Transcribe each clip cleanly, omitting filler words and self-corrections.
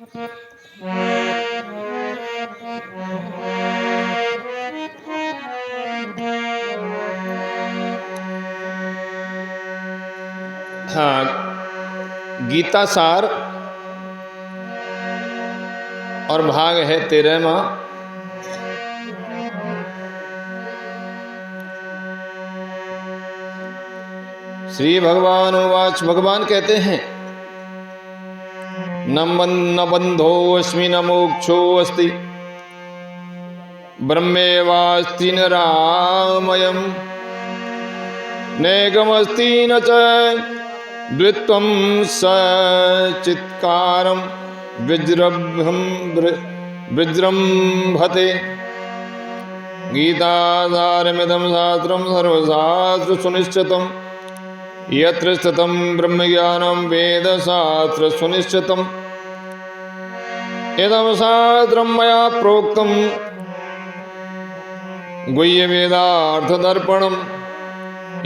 हाँ, गीता सार और भाग है 13वां। श्री भगवान उवाच, भगवान कहते हैं न बंधो अस्मि न मोक्षो अस्ति ब्रह्मेवास्ति न रामयम् नेगमस्ति न च द्वित्वं सचित्कारं विजृंभते। गीतासारमिदं शास्त्रं सर्वशास्त्रसुनिश्चितं यत्र स्थितं ब्रह्मज्ञानं वेदशास्त्रसुनिश्चितम् इदं शास्त्रं मया प्रोक्तं गुह्यवेदार्थदर्पणम्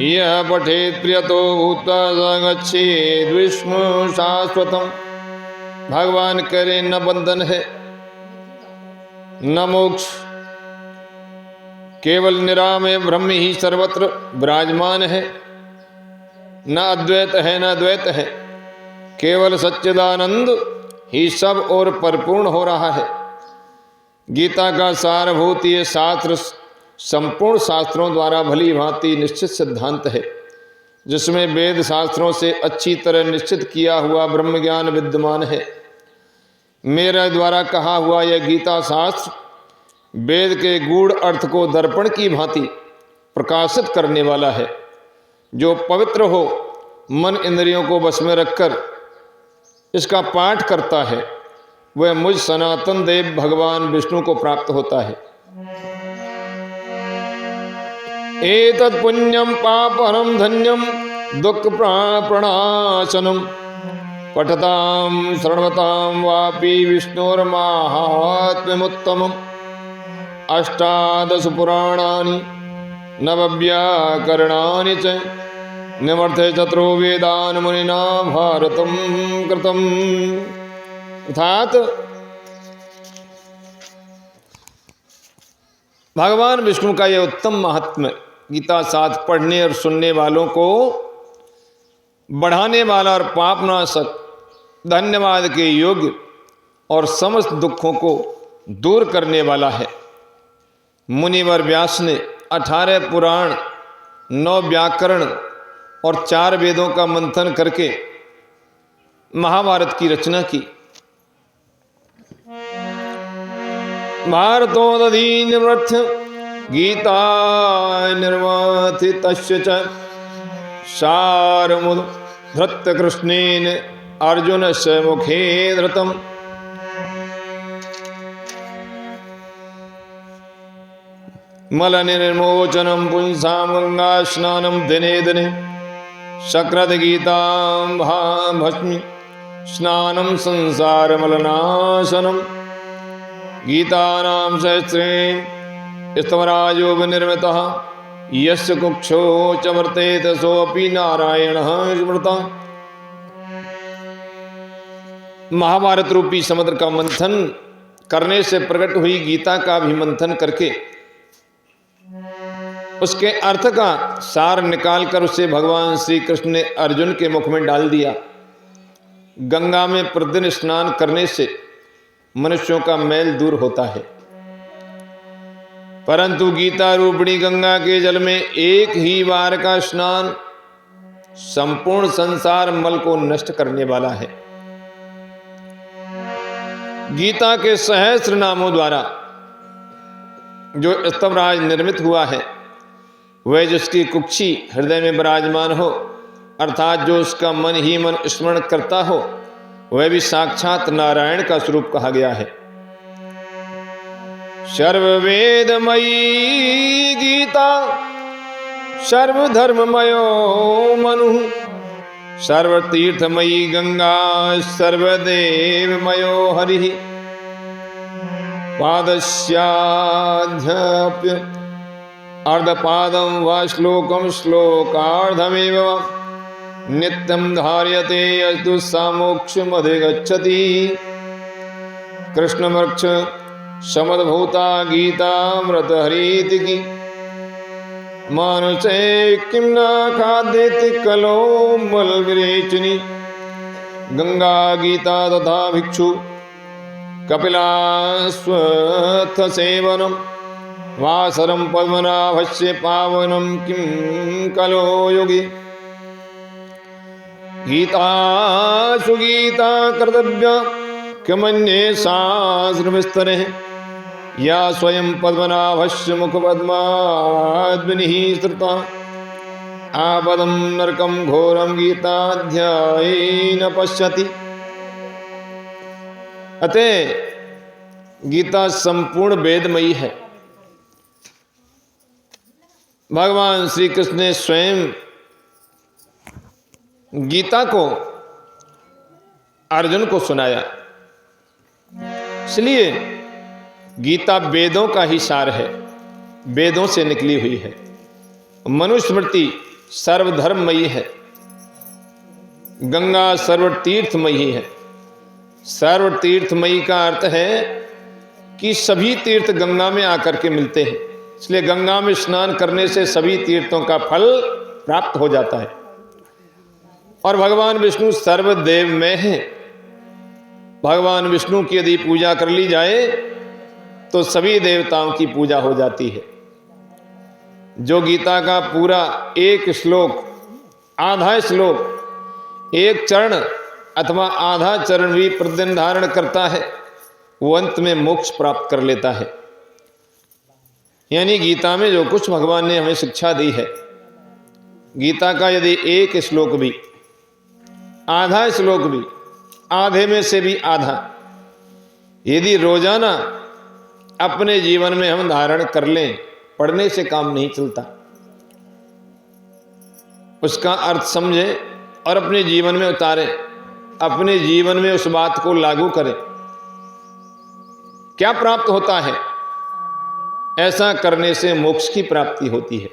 यः पठेत् प्रियतो भूत्वा स गच्छेत् विष्णु शाश्वतम्। भगवान करे न बंधन है न मोक्ष, केवल निरामय ब्रह्म ही सर्वत्र विराजमान है। न अद्वैत है न द्वैत है, केवल सच्चिदानंद ही सब और परिपूर्ण हो रहा है। गीता का सारभूत ये शास्त्र संपूर्ण शास्त्रों द्वारा भली भांति निश्चित सिद्धांत है, जिसमें वेद शास्त्रों से अच्छी तरह निश्चित किया हुआ ब्रह्म ज्ञान विद्यमान है। मेरे द्वारा कहा हुआ यह गीता शास्त्र वेद के गूढ़ अर्थ को दर्पण की भांति प्रकाशित करने वाला है। जो पवित्र हो, मन इंद्रियों को बस में रखकर इसका पाठ करता है, वह मुझ सनातन देव भगवान विष्णु को प्राप्त होता है। एतत् पुण्यम पापहरं धन्यम दुख प्रणाशनम पठताम श्रवताम वापि विष्णोर्माहात्म्यमुत्तमम्। अष्टादश पुराणानि नवव्याकरणानि च निवर्ते चतुरो वेदान् मुनिना भारतं कृतम्। अर्थात भगवान विष्णु का यह उत्तम महात्म्य गीता साथ पढ़ने और सुनने वालों को बढ़ाने वाला और पापनाशक, धन्यवाद के योग्य और समस्त दुखों को दूर करने वाला है। मुनिवर व्यास ने 18 पुराण, 9 व्याकरण और 4 वेदों का मंथन करके महाभारत की रचना की। भारतोदधीनव्रथ गीता निर्वाथितस्य च सारमुद्धृत्य कृष्णेन अर्जुनस्य मुखे धृतम्। मलनिर्मोचनं पुंसां गंगा स्नानं दिने दिने सकृत गीतां भस्मी स्नानं संसारमलनाशनम्। गीतानां सहस्रे स्तवराजो विनिर्मितः यस्य कुक्षो च वर्तेत सोऽपि नारायणः स्मृतः। महाभारत रूपी समुद्र का मंथन करने से प्रकट हुई गीता का भी मंथन करके उसके अर्थ का सार निकालकर उसे भगवान श्री कृष्ण ने अर्जुन के मुख में डाल दिया। गंगा में प्रतिदिन स्नान करने से मनुष्यों का मैल दूर होता है, परंतु गीता रूपिणी गंगा के जल में एक ही बार का स्नान संपूर्ण संसार मल को नष्ट करने वाला है। गीता के सहस्त्र नामों द्वारा जो स्तवराज निर्मित हुआ है, वह जिसकी कुक्षी हृदय में विराजमान हो, अर्थात जो उसका मन ही मन स्मरण करता हो, वह भी साक्षात नारायण का स्वरूप कहा गया है। सर्ववेदमयी गीता सर्वधर्ममयो मनु सर्वतीर्थमयी गंगा सर्वदेवमयो हरिः। पादस्याध्यप्य अर्धपादं वा श्लोकं श्लोकार्धमेव नित्यं धार्यते यस्तु सा मोक्षमधिगच्छति। कृष्ण वृक्ष समद्भूता गीतामृत हरीति की मानुषे किम न खादेति कलो बल विरेचनी गंगा गीता तथा भिक्षु कपिलाश्वत्थ सेवनम वासरम पद्मनाभस्य पावनम किम कलो योगी गीता सुगीता कर्तव्य किमन्ये शास्त्रविस्तरे या स्वयं पद्मनाभस्य मुखपद्माद्विनिः श्रुता आपदं नरकं घोरं गीताध्यायेन पश्यति। अतः गीता संपूर्ण वेदमयी है। भगवान श्री कृष्ण ने स्वयं गीता को अर्जुन को सुनाया, इसलिए गीता वेदों का ही सार है, वेदों से निकली हुई है। मनुस्मृति सर्वधर्ममयी है, गंगा सर्वतीर्थमयी है। सर्वतीर्थमयी का अर्थ है कि सभी तीर्थ गंगा में आकर के मिलते हैं, इसलिए गंगा में स्नान करने से सभी तीर्थों का फल प्राप्त हो जाता है। और भगवान विष्णु सर्वदेव में है। भगवान विष्णु की यदि पूजा कर ली जाए तो सभी देवताओं की पूजा हो जाती है। जो गीता का पूरा एक श्लोक, आधा श्लोक, एक चरण अथवा आधा चरण भी प्रतिदिन धारण करता है, वो अंत में मोक्ष प्राप्त कर लेता है। यानी गीता में जो कुछ भगवान ने हमें शिक्षा दी है, गीता का यदि एक श्लोक भी, आधा श्लोक भी, आधे में से भी आधा यदि रोजाना अपने जीवन में हम धारण कर लें, पढ़ने से काम नहीं चलता। उसका अर्थ समझें और अपने जीवन में उतारें, अपने जीवन में उस बात को लागू करें। क्या प्राप्त होता है? ऐसा करने से मोक्ष की प्राप्ति होती है।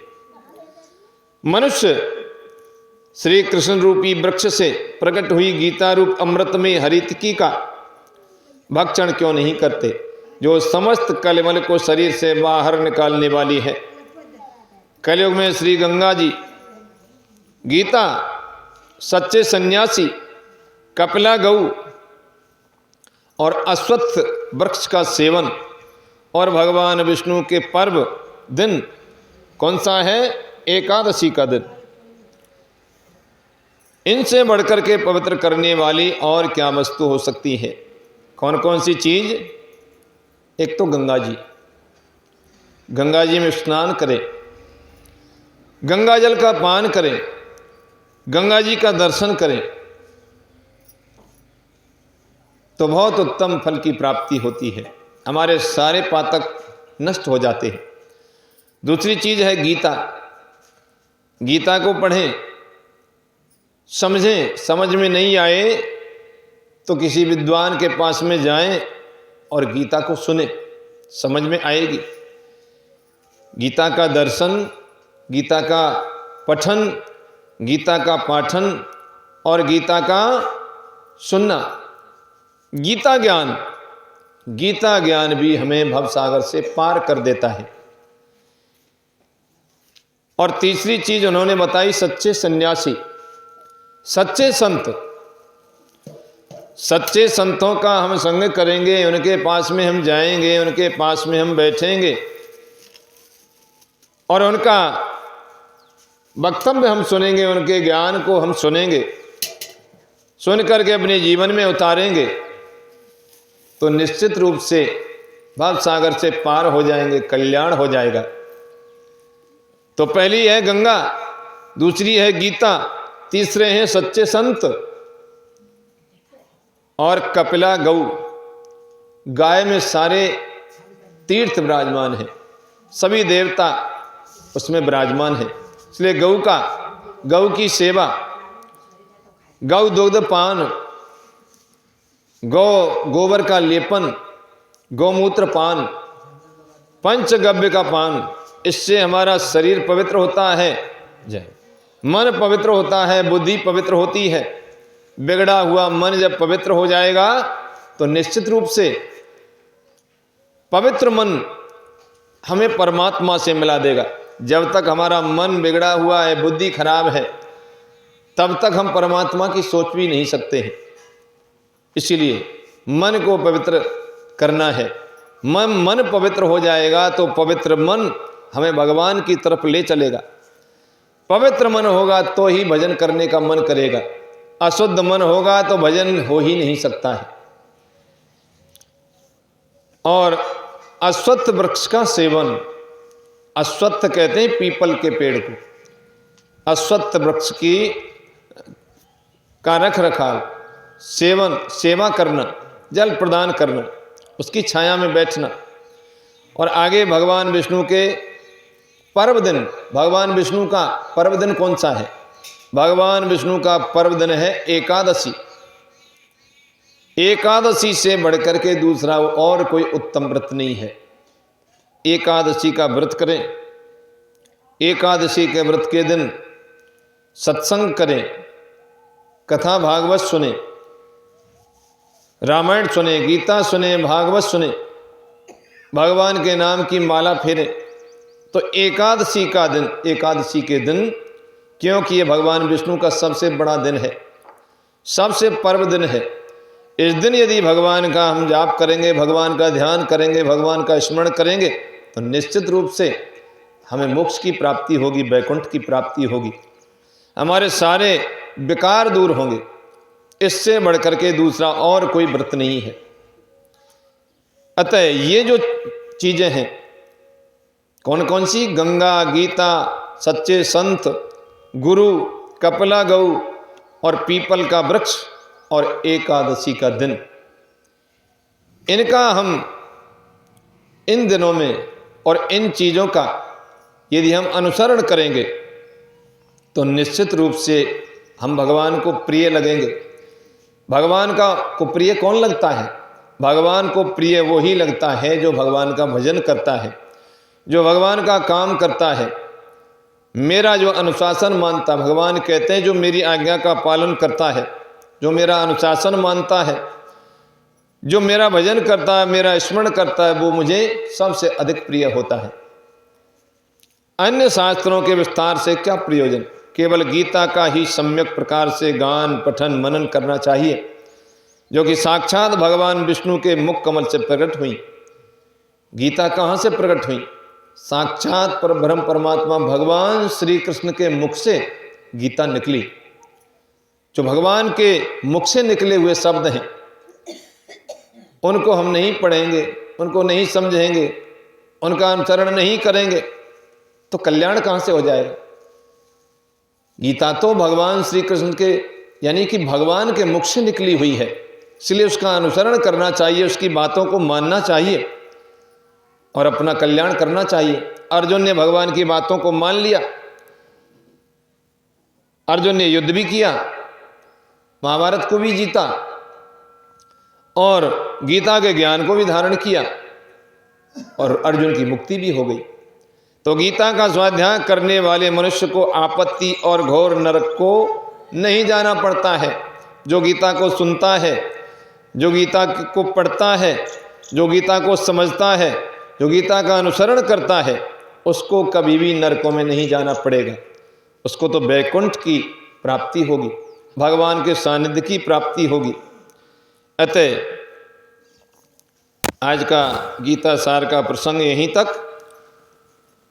मनुष्य श्री कृष्ण रूपी वृक्ष से प्रकट हुई गीता रूप अमृत में हरितकी का भक्षण क्यों नहीं करते, जो समस्त कलमल को शरीर से बाहर निकालने वाली है। कलयुग में श्री गंगा जी, गीता, सच्चे सन्यासी, कपिला गऊ और अश्वत्थ वृक्ष का सेवन और भगवान विष्णु के पर्व दिन कौन सा है? एकादशी का दिन। इनसे बढ़कर के पवित्र करने वाली और क्या वस्तु हो सकती है? कौन कौन सी चीज? एक तो गंगा जी, गंगा जी में स्नान करें, गंगा जल का पान करें, गंगा जी का दर्शन करें तो बहुत उत्तम फल की प्राप्ति होती है। हमारे सारे पातक नष्ट हो जाते हैं। दूसरी चीज है गीता। गीता को पढ़ें, समझें, समझ में नहीं आए तो किसी विद्वान के पास में जाएं और गीता को सुने, समझ में आएगी। गीता का दर्शन, गीता का पठन, गीता का पाठन और गीता का सुनना, गीता ज्ञान भी हमें भवसागर से पार कर देता है। और तीसरी चीज उन्होंने बताई, सच्चे सन्यासी, सच्चे संत। सच्चे संतों का हम संग करेंगे, उनके पास में हम जाएंगे, उनके पास में हम बैठेंगे और उनका वक्तव्य हम सुनेंगे, उनके ज्ञान को हम सुनेंगे, सुन करके अपने जीवन में उतारेंगे तो निश्चित रूप से भव सागर से पार हो जाएंगे, कल्याण हो जाएगा। तो पहली है गंगा, दूसरी है गीता, तीसरे हैं सच्चे संत और कपिला गऊ। गाय में सारे तीर्थ विराजमान हैं, सभी देवता उसमें विराजमान हैं। इसलिए गऊ की सेवा, गौ दुग्ध पान, गोबर का लेपन, गौमूत्र पान, पंचगव्य का पान, इससे हमारा शरीर पवित्र होता है, जय मन पवित्र होता है, बुद्धि पवित्र होती है। बिगड़ा हुआ मन जब पवित्र हो जाएगा तो निश्चित रूप से पवित्र मन हमें परमात्मा से मिला देगा। जब तक हमारा मन बिगड़ा हुआ है, बुद्धि खराब है, तब तक हम परमात्मा की सोच भी नहीं सकते हैं। इसीलिए मन को पवित्र करना है। मन पवित्र हो जाएगा तो पवित्र मन हमें भगवान की तरफ ले चलेगा। पवित्र मन होगा तो ही भजन करने का मन करेगा। अशुद्ध मन होगा तो भजन हो ही नहीं सकता है। और अश्वत्थ वृक्ष का सेवन, अश्वत्थ कहते हैं पीपल के पेड़ को, अश्वत्थ वृक्ष की का रख रखाव, सेवन, सेवा करना, जल प्रदान करना, उसकी छाया में बैठना। और आगे भगवान विष्णु के पर्व दिन, भगवान विष्णु का पर्व दिन कौन सा है? भगवान विष्णु का पर्व दिन है एकादशी। एकादशी से बढ़कर के दूसरा और कोई उत्तम व्रत नहीं है। एकादशी का व्रत करें, एकादशी के व्रत के दिन सत्संग करें, कथा भागवत सुने, रामायण सुने, गीता सुने, भागवत सुने, भगवान के नाम की माला फेरें। तो एकादशी का दिन, एकादशी के दिन, क्योंकि ये भगवान विष्णु का सबसे बड़ा दिन है, सबसे पर्व दिन है। इस दिन यदि भगवान का हम जाप करेंगे, भगवान का ध्यान करेंगे, भगवान का स्मरण करेंगे, तो निश्चित रूप से हमें मोक्ष की प्राप्ति होगी, वैकुंठ की प्राप्ति होगी, हमारे सारे विकार दूर होंगे। इससे बढ़कर के दूसरा और कोई व्रत नहीं है। अतः ये जो चीजें हैं, कौन कौन सी? गंगा, गीता, सच्चे संत, गुरु, कपिला गौ और पीपल का वृक्ष और एकादशी का दिन, इनका हम इन दिनों में और इन चीजों का यदि हम अनुसरण करेंगे तो निश्चित रूप से हम भगवान को प्रिय लगेंगे। भगवान को प्रिय कौन लगता है? भगवान को प्रिय वो ही लगता है जो भगवान का भजन करता है, जो भगवान का काम करता है, मेरा जो अनुशासन मानता। भगवान कहते हैं जो मेरी आज्ञा का पालन करता है, जो मेरा अनुशासन मानता है, जो मेरा भजन करता है, मेरा स्मरण करता है, वो मुझे सबसे अधिक प्रिय होता है। अन्य शास्त्रों के विस्तार से क्या प्रयोजन? केवल गीता का ही सम्यक प्रकार से गान, पठन, मनन करना चाहिए, जो कि साक्षात भगवान विष्णु के मुख कमल से प्रकट हुई। गीता कहाँ से प्रकट हुई? साक्षात पर ब्रह्म परमात्मा भगवान श्री कृष्ण के मुख से गीता निकली। जो भगवान के मुख से निकले हुए शब्द हैं, उनको हम नहीं पढ़ेंगे, उनको नहीं समझेंगे, उनका अनुसरण नहीं करेंगे तो कल्याण कहाँ से हो जाएगा? गीता तो भगवान श्री कृष्ण के यानी कि भगवान के मुख से निकली हुई है, इसलिए उसका अनुसरण करना चाहिए, उसकी बातों को मानना चाहिए और अपना कल्याण करना चाहिए। अर्जुन ने भगवान की बातों को मान लिया, अर्जुन ने युद्ध भी किया, महाभारत को भी जीता और गीता के ज्ञान को भी धारण किया और अर्जुन की मुक्ति भी हो गई। तो गीता का स्वाध्याय करने वाले मनुष्य को आपत्ति और घोर नरक को नहीं जाना पड़ता है। जो गीता को सुनता है, जो गीता को पढ़ता है, जो गीता को समझता है, जो गीता का अनुसरण करता है, उसको कभी भी नरकों में नहीं जाना पड़ेगा। उसको तो वैकुंठ की प्राप्ति होगी, भगवान के सानिध्य की प्राप्ति होगी। अतः आज का गीता सार का प्रसंग यहीं तक।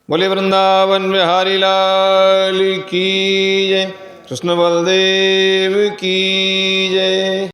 बोले वृंदावन बिहारी लाल की जय, कृष्ण बलदेव की जय।